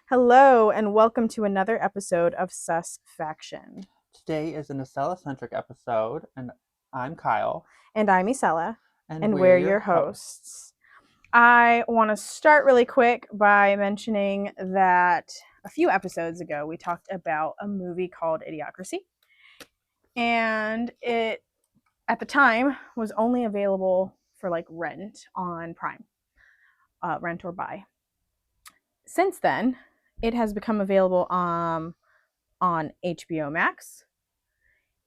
Hello, and welcome to another episode of Sus Faction. Today is an Acela-centric episode, and I'm Kyle. And I'm Isella, And and we're we're your your hosts. hosts. I want to start really quick by mentioning that a few episodes ago we talked about a movie called Idiocracy. And it, at the time, was only available for like rent on Prime, rent or buy. Since then, it has become available on HBO Max,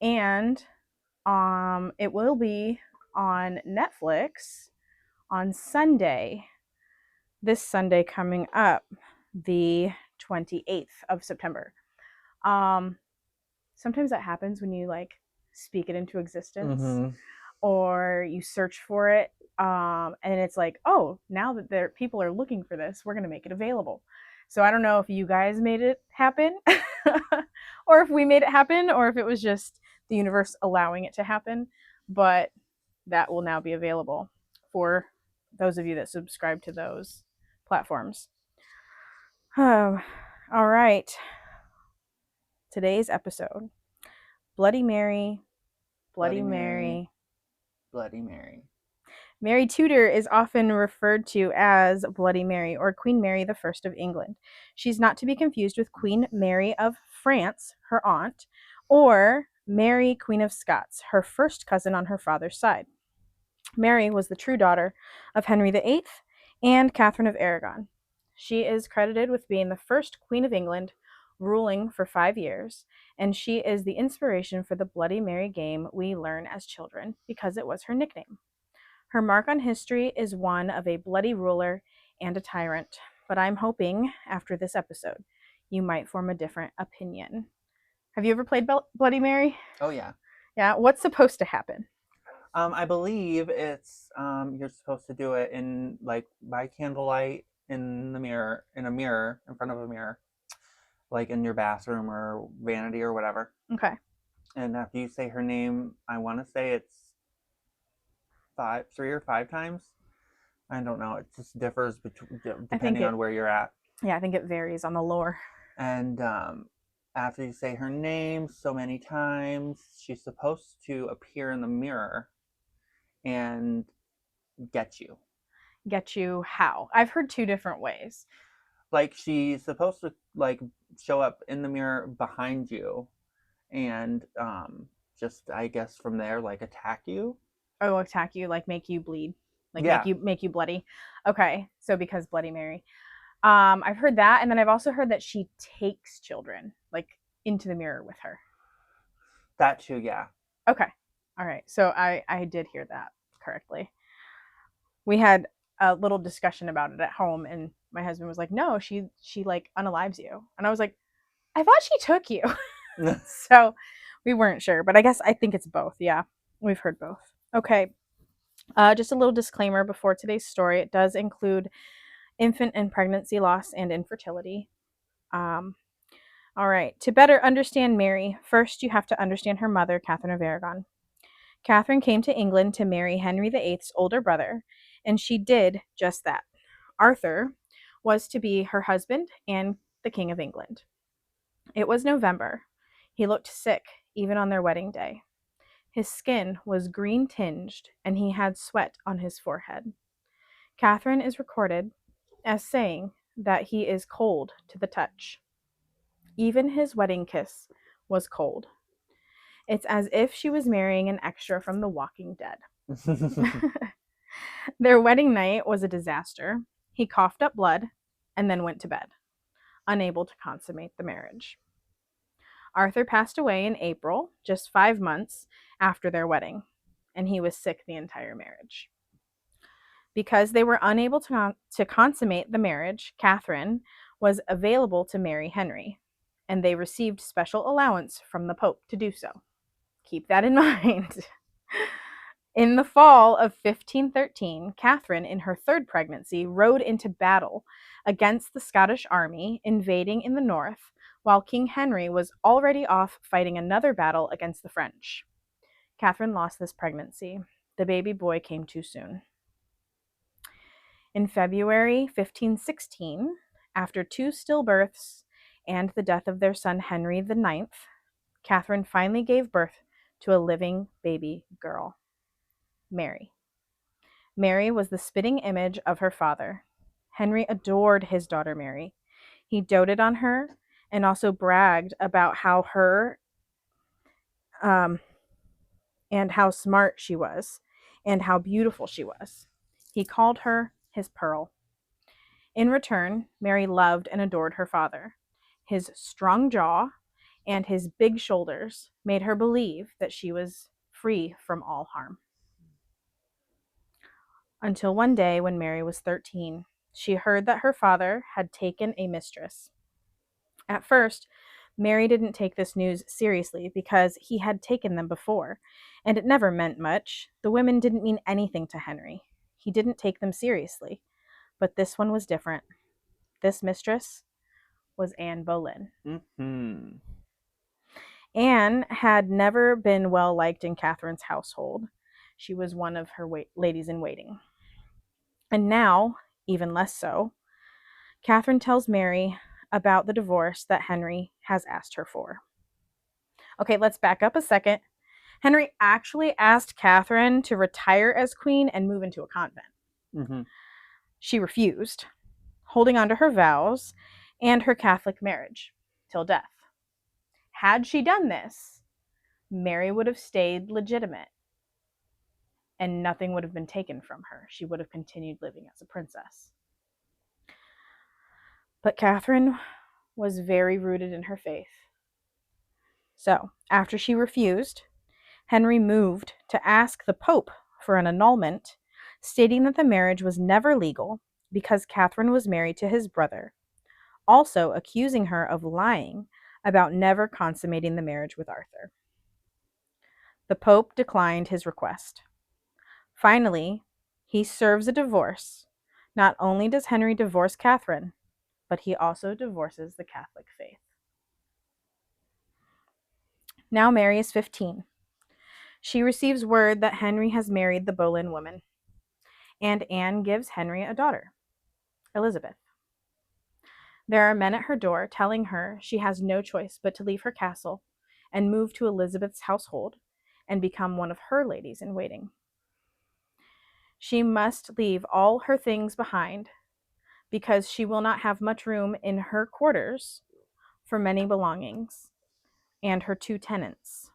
and it will be on Netflix on Sunday, this Sunday coming up, the 28th of September. Um, Sometimes that happens when you like speak it into existence or you search for it. And it's like, oh, now that people are looking for this, we're going to make it available. So I don't know if you guys made it happen or if we made it happen or if it was just the universe allowing it to happen. But that will now be available for those of you that subscribe to those platforms. All right. Today's episode, Bloody Mary, Bloody Mary. Bloody Mary. Mary Tudor is often referred to as Bloody Mary or Queen Mary I of England. She's not to be confused with Queen Mary of France, her aunt, or Mary, Queen of Scots, her first cousin on her father's side. Mary was the true daughter of Henry VIII and Catherine of Aragon. She is credited with being the first Queen of England, ruling for 5 years, and she is the inspiration for the Bloody Mary game we learn as children because it was her nickname. Her mark on history is one of a bloody ruler and a tyrant, but I'm hoping after this episode you might form a different opinion. Have you ever played Bloody Mary? Oh, yeah. Yeah, what's supposed to happen? I believe it's you're supposed to do it in like by candlelight in a mirror in front of a mirror, like in your bathroom or vanity or whatever. Okay. And after you say her name, I want to say it's 3 or 5 times. I don't know. It just differs depending on where you're at. Yeah, I think it varies on the lore. And after you say her name so many times, she's supposed to appear in the mirror and get you. Get you how? I've heard 2 different ways. Like she's supposed to like show up in the mirror behind you and just I guess from there like attack you. Oh, attack you, like make you bleed, like Yeah. make you bloody. Okay, so because Bloody Mary. I've heard that, and then I've also heard that she takes children like into the mirror with her. That too, yeah. Okay, all right. So I did hear that correctly. We had a little discussion about it at home, and my husband was like, "No, she like unalives you," and I was like, "I thought she took you." So we weren't sure, but I think it's both. Yeah, we've heard both. Okay. Just a little disclaimer before today's story. It does include infant and pregnancy loss and infertility. All right. To better understand Mary, first you have to understand her mother, Catherine of Aragon. Catherine came to England to marry Henry VIII's older brother, and she did just that. Arthur was to be her husband and the King of England. It was November. He looked sick, even on their wedding day. His skin was green tinged, and he had sweat on his forehead. Catherine is recorded as saying that he is cold to the touch. Even his wedding kiss was cold. It's as if she was marrying an extra from The Walking Dead. Their wedding night was a disaster. He coughed up blood and then went to bed, unable to consummate the marriage. Arthur passed away in April, just 5 months after their wedding, and he was sick the entire marriage. Because they were unable to consummate the marriage, Catherine was available to marry Henry, and they received special allowance from the Pope to do so. Keep that in mind. In the fall of 1513, Catherine, in her 3rd pregnancy, rode into battle against the Scottish army invading in the north, while King Henry was already off fighting another battle against the French. Catherine lost this pregnancy. The baby boy came too soon. In February 1516, After 2 stillbirths and the death of their son Henry IX, Catherine finally gave birth to a living baby girl, Mary. Mary was the spitting image of her father. Henry adored his daughter Mary. He doted on her and also bragged about and how smart she was and how beautiful she was. He called her his pearl. In return, Mary loved and adored her father. His strong jaw and his big shoulders made her believe that she was free from all harm. Until one day when Mary was 13, she heard that her father had taken a mistress. At first, Mary didn't take this news seriously because he had taken them before, and it never meant much. The women didn't mean anything to Henry. He didn't take them seriously. But this one was different. This mistress was Anne Boleyn. Mm-hmm. Anne had never been well liked in Catherine's household. She was one of her ladies in waiting. And now, even less so, Catherine tells Mary about the divorce that Henry has asked her for. Okay, let's back up a second. Henry actually asked Catherine to retire as queen and move into a convent. Mm-hmm. She refused, holding on to her vows and her Catholic marriage till death. Had she done this, Mary would have stayed legitimate and nothing would have been taken from her. She would have continued living as a princess. But Catherine was very rooted in her faith. So, after she refused, Henry moved to ask the Pope for an annulment, stating that the marriage was never legal because Catherine was married to his brother, also accusing her of lying about never consummating the marriage with Arthur. The Pope declined his request. Finally, he serves a divorce. Not only does Henry divorce Catherine, but he also divorces the Catholic faith. Now Mary is 15. She receives word that Henry has married the Boleyn woman, and Anne gives Henry a daughter, Elizabeth. There are men at her door telling her she has no choice but to leave her castle and move to Elizabeth's household and become one of her ladies in waiting. She must leave all her things behind because she will not have much room in her quarters for many belongings and her 2 tenants.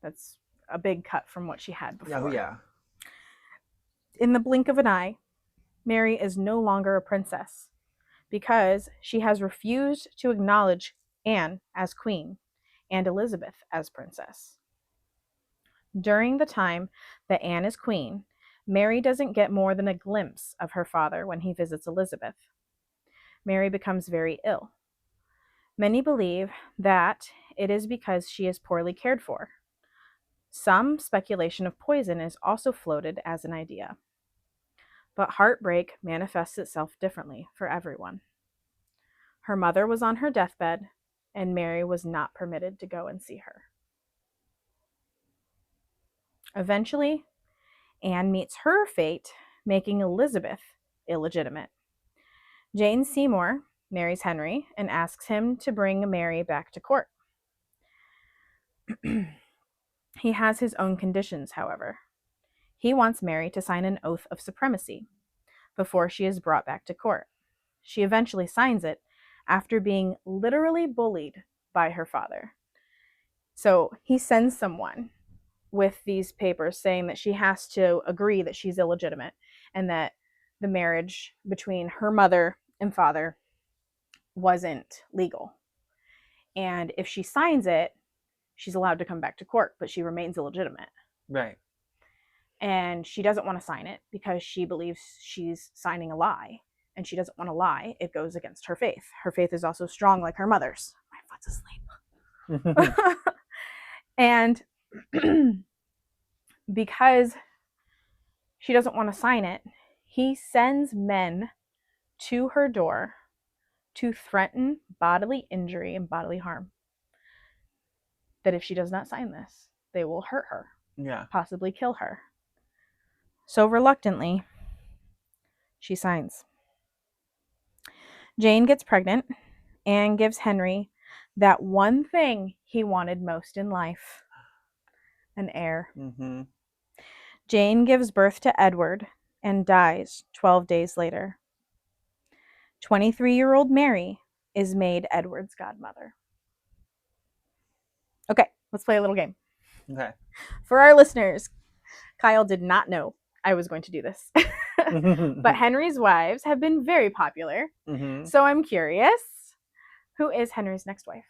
That's a big cut from what she had before. Oh, yeah. In the blink of an eye, Mary is no longer a princess because she has refused to acknowledge Anne as queen and Elizabeth as princess. During the time that Anne is queen, Mary doesn't get more than a glimpse of her father when he visits Elizabeth. Mary becomes very ill. Many believe that it is because she is poorly cared for. Some speculation of poison is also floated as an idea. But heartbreak manifests itself differently for everyone. Her mother was on her deathbed, and Mary was not permitted to go and see her. Eventually, Anne meets her fate, making Elizabeth illegitimate. Jane Seymour marries Henry and asks him to bring Mary back to court. He has his own conditions, however. He wants Mary to sign an oath of supremacy before she is brought back to court. She eventually signs it after being literally bullied by her father. So he sends someone with these papers saying that she has to agree that she's illegitimate and that the marriage between her mother and father wasn't legal. And if she signs it, she's allowed to come back to court, but she remains illegitimate. Right. And she doesn't want to sign it because she believes she's signing a lie. And she doesn't want to lie. It goes against her faith. Her faith is also strong like her mother's. My foot's asleep. And because she doesn't want to sign it, he sends men to her door to threaten bodily injury and bodily harm. That if she does not sign this, they will hurt her. Yeah. Possibly kill her. So reluctantly, she signs. Jane gets pregnant and gives Henry that one thing he wanted most in life, an heir. Mm-hmm. Jane gives birth to Edward and dies 12 days later. 23-year-old Mary is made Edward's godmother. Okay, let's play a little game. Okay. For our listeners, Kyle did not know I was going to do this. But Henry's wives have been very popular. Mm-hmm. So I'm curious, who is Henry's next wife?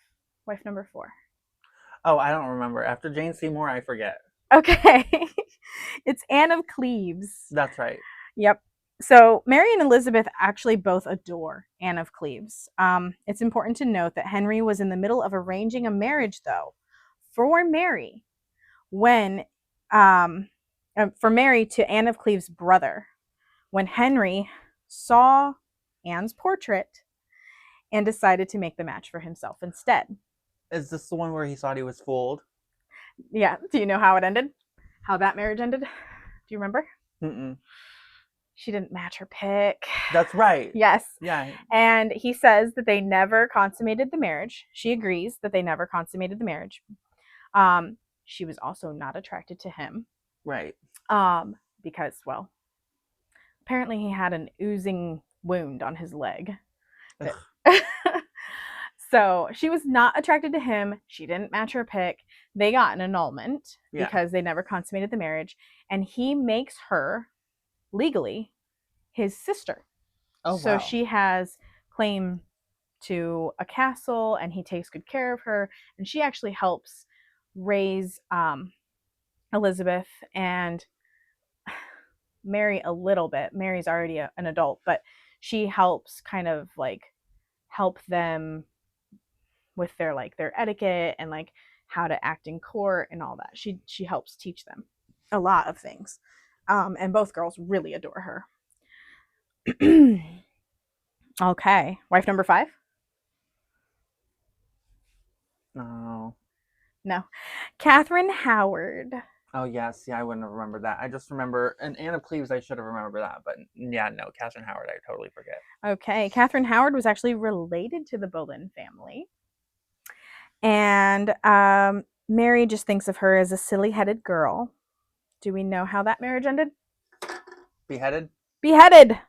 Wife number 4. Oh, I don't remember. After Jane Seymour, I forget. Okay. It's Anne of Cleves. That's right. Yep. So Mary and Elizabeth actually both adore Anne of Cleves. It's important to note that Henry was in the middle of arranging a marriage, though, for Mary for Mary to Anne of Cleves' brother, when Henry saw Anne's portrait and decided to make the match for himself instead. Is this the one where he thought he was fooled? Yeah. Do you know how it ended? How that marriage ended? Do you remember? Mm-mm. She didn't match her pick. That's right. Yes. Yeah. And he says that they never consummated the marriage. She agrees that they never consummated the marriage. She was also not attracted to him. Right. Because, well, apparently he had an oozing wound on his leg. So she was not attracted to him. She didn't match her pick. They got an annulment because they never consummated the marriage. And he makes her legally his sister. Oh, so wow. She has claim to a castle and he takes good care of her. And she actually helps raise Elizabeth and Mary a little bit. Mary's already an adult, but she helps kind of like help them with their etiquette and like how to act in court and all that. She helps teach them a lot of things. And both girls really adore her. Okay, wife number 5? No. No. Catherine Howard. Oh, yes. Yeah, I wouldn't have remembered that. I just remember, and Anne of Cleves, I should have remembered that. But yeah, no, Catherine Howard, I totally forget. Okay, Catherine Howard was actually related to the Boleyn family. And Mary just thinks of her as a silly-headed girl. Do we know how that marriage ended? Beheaded? Beheaded!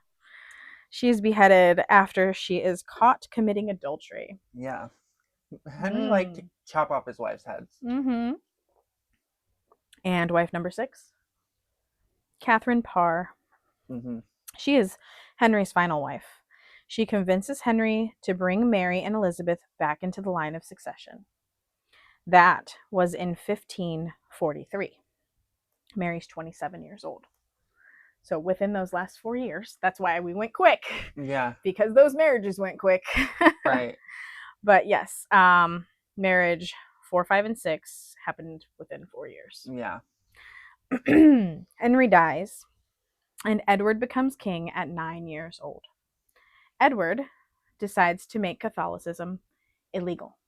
She is beheaded after she is caught committing adultery. Yeah. Henry liked to chop off his wife's heads. Mm-hmm. And wife number 6? Catherine Parr. Mm-hmm. She is Henry's final wife. She convinces Henry to bring Mary and Elizabeth back into the line of succession. That was in 1543. Mary's 27 years old. So within those last 4 years, that's why we went quick. Yeah. Because those marriages went quick. Right. But yes, marriage 4, 5, and 6 happened within 4 years. Yeah. Henry dies, and Edward becomes king at 9 years old. Edward decides to make Catholicism illegal.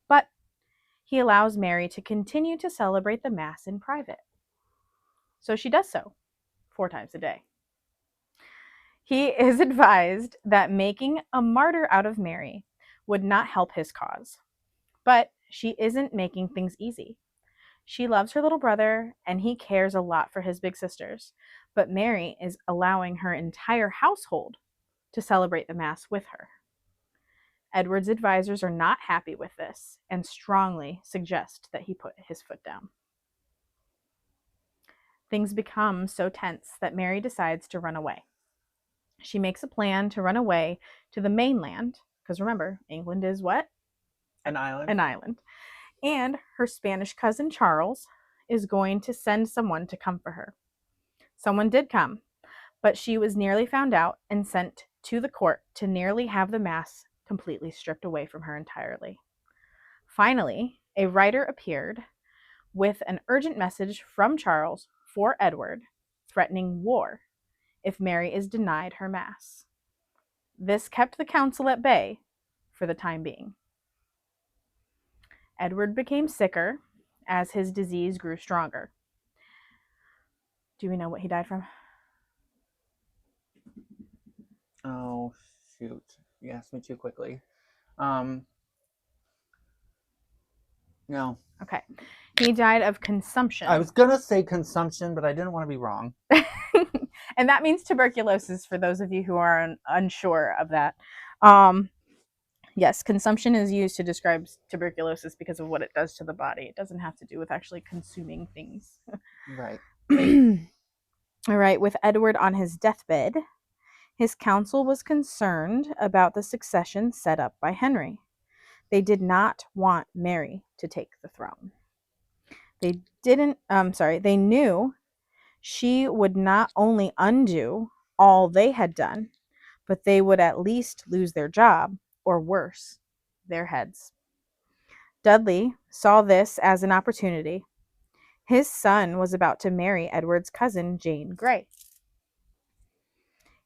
But he allows Mary to continue to celebrate the Mass in private. So she does so 4 times a day. He is advised that making a martyr out of Mary would not help his cause. But she isn't making things easy. She loves her little brother, and he cares a lot for his big sisters. But Mary is allowing her entire household to celebrate the Mass with her. Edward's advisors are not happy with this and strongly suggest that he put his foot down. Things become so tense that Mary decides to run away. She makes a plan to run away to the mainland, because remember, England is what? An island. An island. And her Spanish cousin Charles is going to send someone to come for her. Someone did come, but she was nearly found out and sent to the court to nearly have the Mass completely stripped away from her entirely. Finally, a writer appeared with an urgent message from Charles for Edward, threatening war if Mary is denied her Mass. This kept the council at bay for the time being. Edward became sicker as his disease grew stronger. Do we know what he died from? Oh, shoot. You asked me too quickly. No. Okay. He died of consumption. I was going to say consumption, but I didn't want to be wrong. And that means tuberculosis for those of you who are unsure of that. Yes, consumption is used to describe tuberculosis because of what it does to the body. It doesn't have to do with actually consuming things. Right. All right, with Edward on his deathbed, his council was concerned about the succession set up by Henry. They did not want Mary to take the throne. They knew she would not only undo all they had done, but they would at least lose their job, or worse, their heads. Dudley saw this as an opportunity. His son was about to marry Edward's cousin, Jane Grey.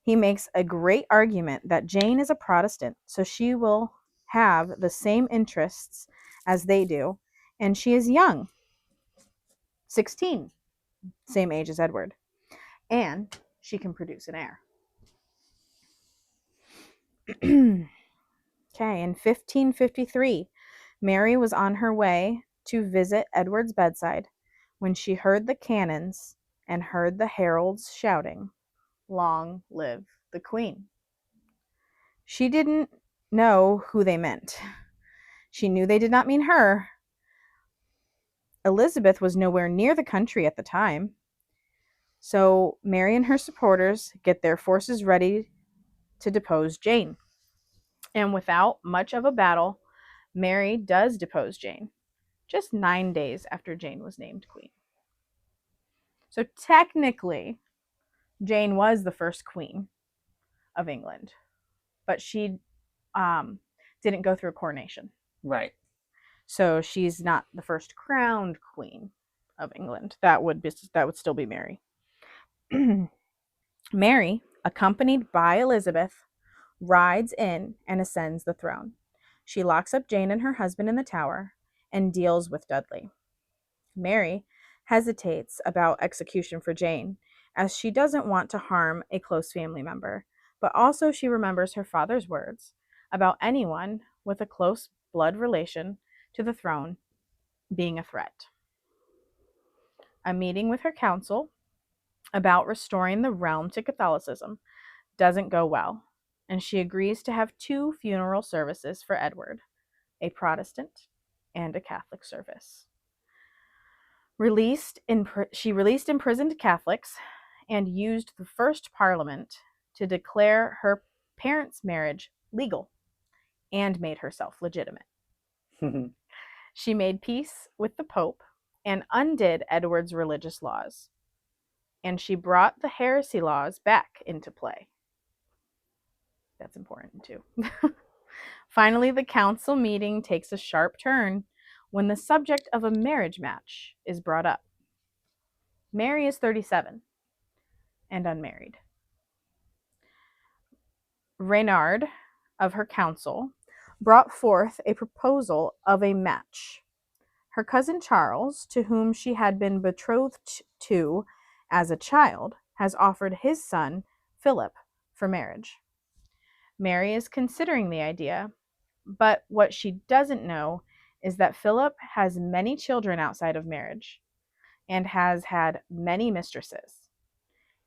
He makes a great argument that Jane is a Protestant, so she will have the same interests as they do, and she is young, 16, same age as Edward, and she can produce an heir. Okay, in 1553, Mary was on her way to visit Edward's bedside when she heard the cannons and heard the heralds shouting, "Long live the Queen." She didn't know who they meant. She knew they did not mean her. Elizabeth was nowhere near the country at the time. So Mary and her supporters get their forces ready to depose Jane. And without much of a battle, Mary does depose Jane, just 9 days after Jane was named queen. So technically, Jane was the first queen of England, but she didn't go through a coronation. Right. So she's not the first crowned queen of England. That would still be Mary. Mary, accompanied by Elizabeth, rides in and ascends the throne. She locks up Jane and her husband in the tower and deals with Dudley. Mary hesitates about execution for Jane, as she doesn't want to harm a close family member, but also she remembers her father's words about anyone with a close blood relation to the throne being a threat. A meeting with her council about restoring the realm to Catholicism doesn't go well, and she agrees to have 2 funeral services for Edward, a Protestant and a Catholic service. She released imprisoned Catholics and used the first Parliament to declare her parents' marriage legal and made herself legitimate. She made peace with the Pope and undid Edward's religious laws, and she brought the heresy laws back into play. That's important too. Finally, the council meeting takes a sharp turn when the subject of a marriage match is brought up. Mary is 37 and unmarried. Reynard of her council brought forth a proposal of a match. Her cousin Charles, to whom she had been betrothed to as a child, has offered his son, Philip, for marriage. Mary is considering the idea, but what she doesn't know is that Philip has many children outside of marriage and has had many mistresses.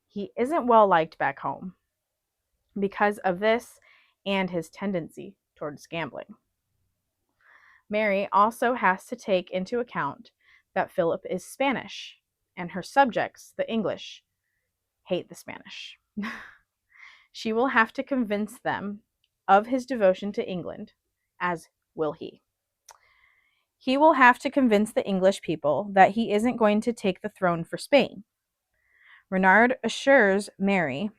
He isn't well liked back home because of this and his tendency towards gambling. Mary also has to take into account that Philip is Spanish and her subjects, the English, hate the Spanish. She will have to convince them of his devotion to England, as will he. He will have to convince the English people that he isn't going to take the throne for Spain. Renard assures Mary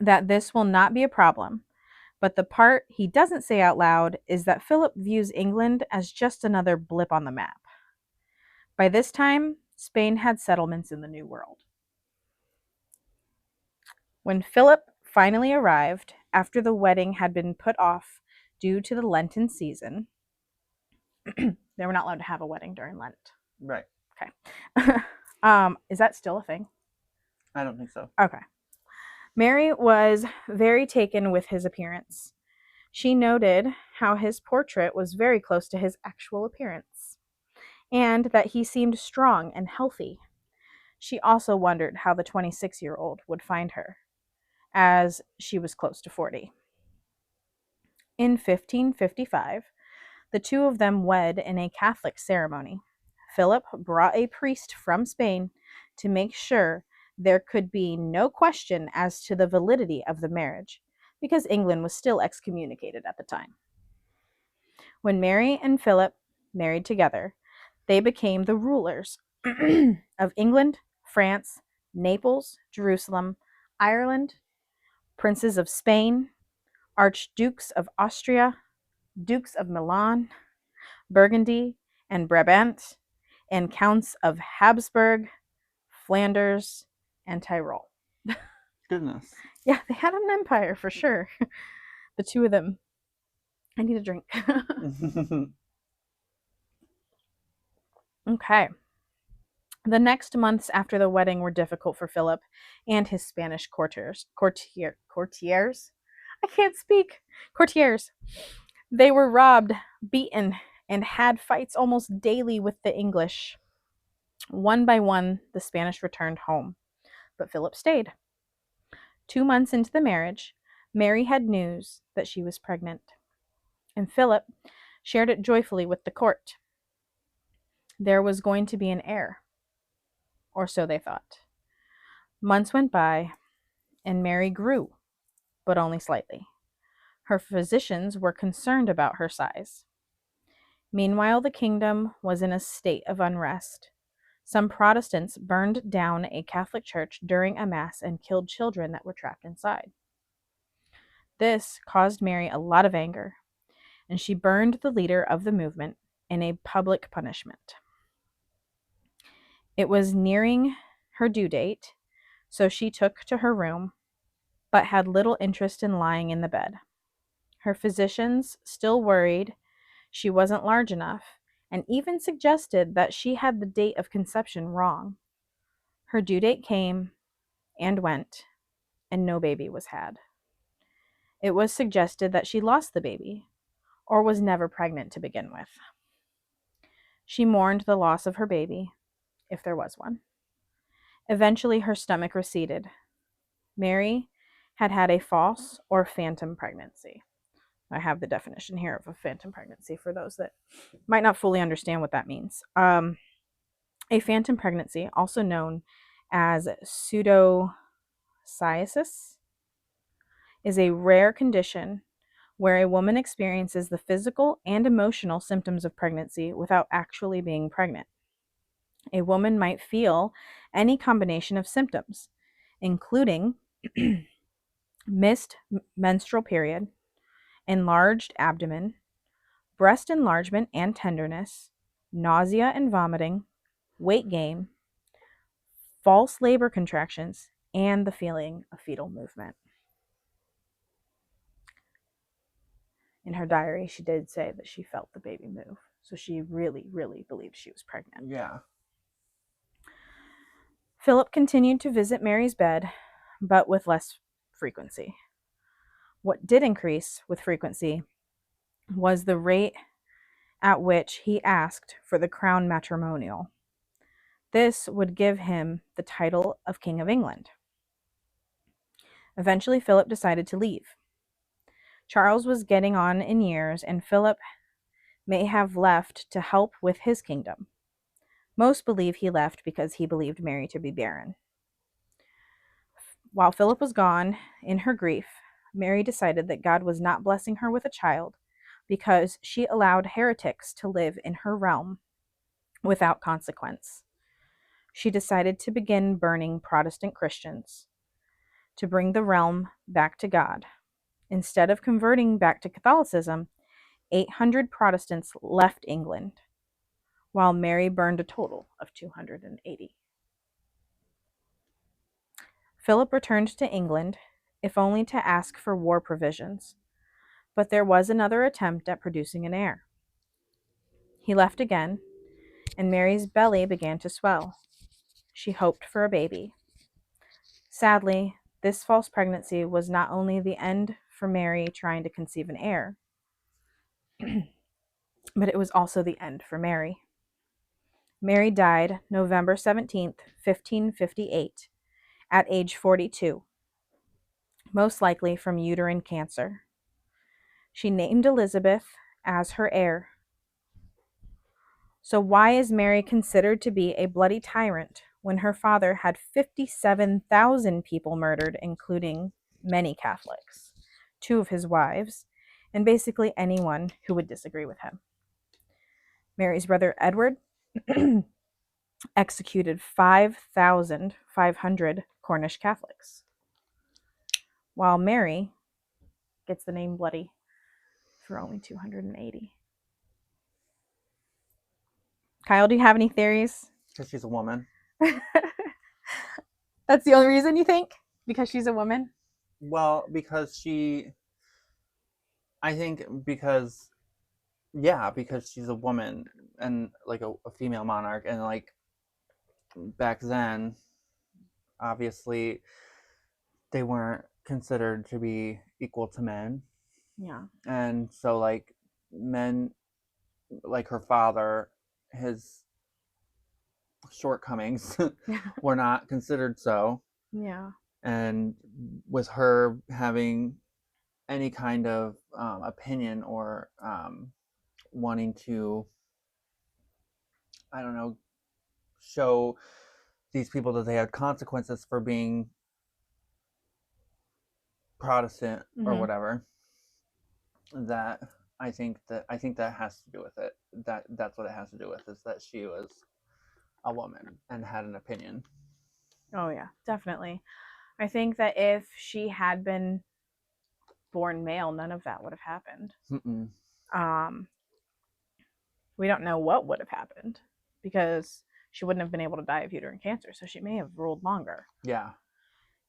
that this will not be a problem, but the part he doesn't say out loud is that Philip views England as just another blip on the map. By this time, Spain had settlements in the New World. When Philip finally arrived, after the wedding had been put off due to the Lenten season, they were not allowed to have a wedding during Lent. Right. Okay. Is that still a thing? I don't think so. Okay. Mary was very taken with his appearance. She noted how his portrait was very close to his actual appearance, and that he seemed strong and healthy. She also wondered how the 26-year-old would find her, as she was close to 40. In 1555, the two of them wed in a Catholic ceremony. Philip brought a priest from Spain to make sure there could be no question as to the validity of the marriage, because England was still excommunicated at the time. When Mary and Philip married together, they became the rulers of England, France, Naples, Jerusalem, Ireland, princes of Spain, archdukes of Austria, dukes of Milan, Burgundy, and Brabant, and counts of Habsburg, Flanders, and Tyrol. Goodness. Yeah, they had an empire for sure. The two of them. I need a drink. Okay. The next months after the wedding were difficult for Philip and his Spanish courtiers. I can't speak. Courtiers. They were robbed, beaten, and had fights almost daily with the English. One by one, the Spanish returned home, but Philip stayed. 2 months into the marriage, Mary had news that she was pregnant, and Philip shared it joyfully with the court. There was going to be an heir, or so they thought. Months went by, and Mary grew, but only slightly. Her physicians were concerned about her size. Meanwhile, the kingdom was in a state of unrest. Some Protestants burned down a Catholic church during a mass and killed children that were trapped inside. This caused Mary a lot of anger, and she burned the leader of the movement in a public punishment. It was nearing her due date, so she took to her room, but had little interest in lying in the bed. Her physicians still worried she wasn't large enough, and even suggested that she had the date of conception wrong. Her due date came and went, and no baby was had. It was suggested that she lost the baby, or was never pregnant to begin with. She mourned the loss of her baby, if there was one. Eventually, her stomach receded. Mary had had a false or phantom pregnancy. I have the definition here of a phantom pregnancy for those that might not fully understand what that means. A phantom pregnancy, also known as pseudocyesis, is a rare condition where a woman experiences the physical and emotional symptoms of pregnancy without actually being pregnant. A woman might feel any combination of symptoms, including missed menstrual period, enlarged abdomen, breast enlargement and tenderness, nausea and vomiting, weight gain, false labor contractions, and the feeling of fetal movement. In her diary, she did say that she felt the baby move. So she really, really believed she was pregnant. Yeah. Philip continued to visit Mary's bed, but with less frequency. What did increase with frequency was the rate at which he asked for the crown matrimonial. This would give him the title of King of England. Eventually, Philip decided to leave. Charles was getting on in years, and Philip may have left to help with his kingdom. Most believe he left because he believed Mary to be barren. While Philip was gone, in her grief, Mary decided that God was not blessing her with a child because she allowed heretics to live in her realm without consequence. She decided to begin burning Protestant Christians to bring the realm back to God. Instead of converting back to Catholicism, 800 Protestants left England, while Mary burned a total of 280. Philip returned to England, if only to ask for war provisions, but there was another attempt at producing an heir. He left again, and Mary's belly began to swell. She hoped for a baby. Sadly, this false pregnancy was not only the end for Mary trying to conceive an heir, but it was also the end for Mary. Mary died November 17th, 1558, at age 42, most likely from uterine cancer. She named Elizabeth as her heir. So why is Mary considered to be a bloody tyrant when her father had 57,000 people murdered, including many Catholics, 2 of his wives, and basically anyone who would disagree with him? Mary's brother Edward executed 5,500 Cornish Catholics, while Mary gets the name bloody for only 280. Kyle, do you have any theories? Because she's a woman. That's the only reason you think? Because she's a woman? Well, because I think because she's a woman and like a female monarch, and like back then, obviously, they weren't considered to be equal to men. Yeah. And so like men, like her father, his shortcomings were not considered so. Yeah. And with her having any kind of opinion or wanting to, I don't know, show these people that they had consequences for being Protestant or whatever, that I think that has to do with it. That's what it has to do with, is that she was a woman and had an opinion. Oh yeah, definitely. I think that if she had been born male, none of that would have happened. Mm-mm. We don't know what would have happened because she wouldn't have been able to die of uterine cancer, so she may have ruled longer. Yeah.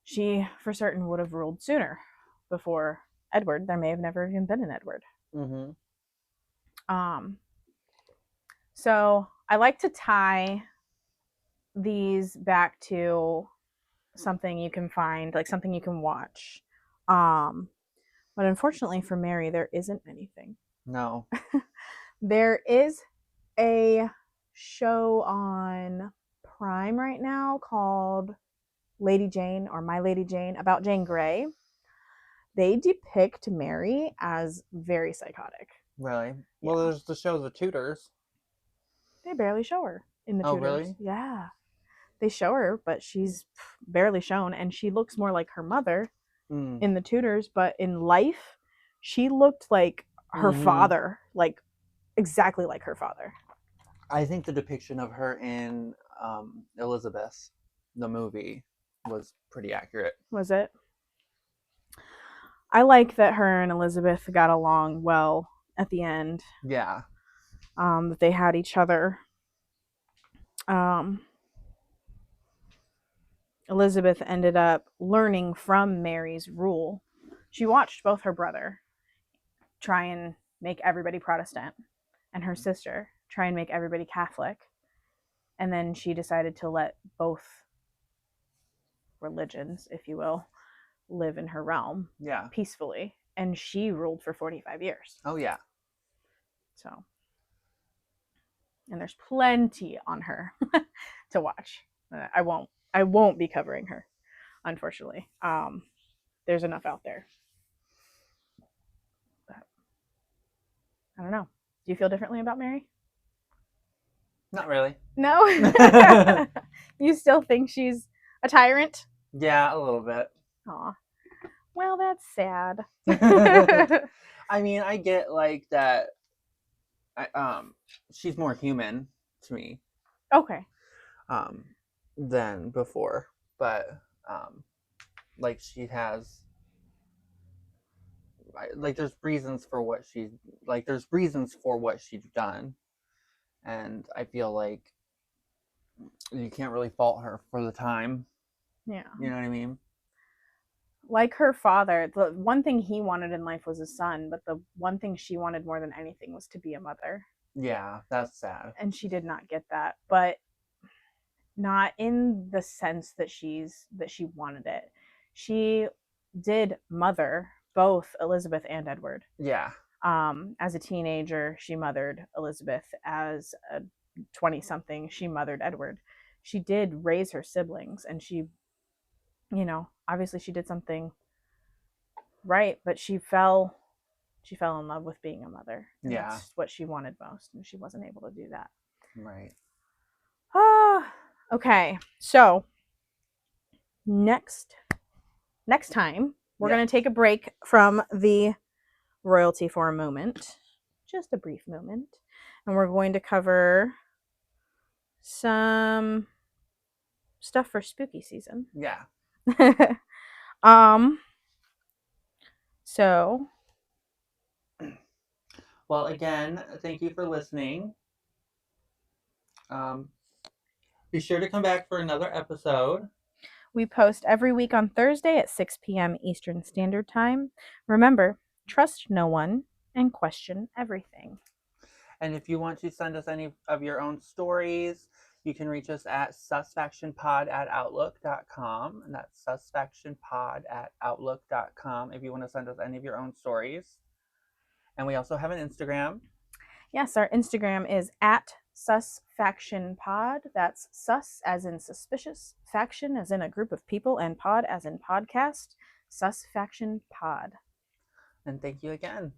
She, for certain, would have ruled sooner. Before Edward, there may have never even been an Edward. So I like to tie these back to something you can find, like something you can watch. But unfortunately for Mary, there isn't anything. No. There is a show on Prime right now called Lady Jane, or My Lady Jane, about Jane Grey. They depict Mary as very psychotic. Really? Yeah. Well, there's the show The Tudors. They barely show her in the Tudors. Really? Yeah. They show her, but she's barely shown, and she looks more like her mother in the Tudors, but in life, she looked like her father, like exactly like her father. I think the depiction of her in Elizabeth, the movie, was pretty accurate. Was it? I like that her and Elizabeth got along well at the end. Yeah. That they had each other. Elizabeth ended up learning from Mary's rule. She watched both her brother try and make everybody Protestant and her sister try and make everybody Catholic. And then she decided to let both religions, if you will, live in her realm peacefully. And she ruled for 45 years. Oh, yeah. So, and there's plenty on her to watch. I won't be covering her, unfortunately. There's enough out there. But I don't know. Do you feel differently about Mary? Not really. No? You still think she's a tyrant? Yeah, a little bit. Aw. Well, that's sad. I mean, I get like that. She's more human to me. Okay. Than before, but like she has, like there's reasons for what she's done, and I feel like you can't really fault her for the time. Yeah. You know what I mean? Like her father, the one thing he wanted in life was a son, but the one thing she wanted more than anything was to be a mother. Yeah, that's sad. And she did not get that, but not in the sense that she wanted it. she did mother both Elizabeth and Edward. Yeah. As a teenager, she mothered Elizabeth. As a 20-something, she mothered Edward. She did raise her siblings, and she, obviously she did something right, but she fell in love with being a mother. And Yeah. that's what she wanted most, and she wasn't able to do that. Right. Okay. So next time we're going to take a break from the royalty for a moment, just a brief moment, and we're going to cover some stuff for spooky season. Yeah. So, well, again, thank you for listening. Be sure to come back for another episode. We post every week on Thursday at 6 p.m. Eastern Standard Time. Remember, trust no one and question everything. And if you want to send us any of your own stories, you can reach us at susfactionpod@outlook.com. And that's susfactionpod@outlook.com if you want to send us any of your own stories. And we also have an Instagram. Yes, our Instagram is at susfactionpod. That's sus as in suspicious, faction as in a group of people, and pod as in podcast. Susfactionpod. And thank you again.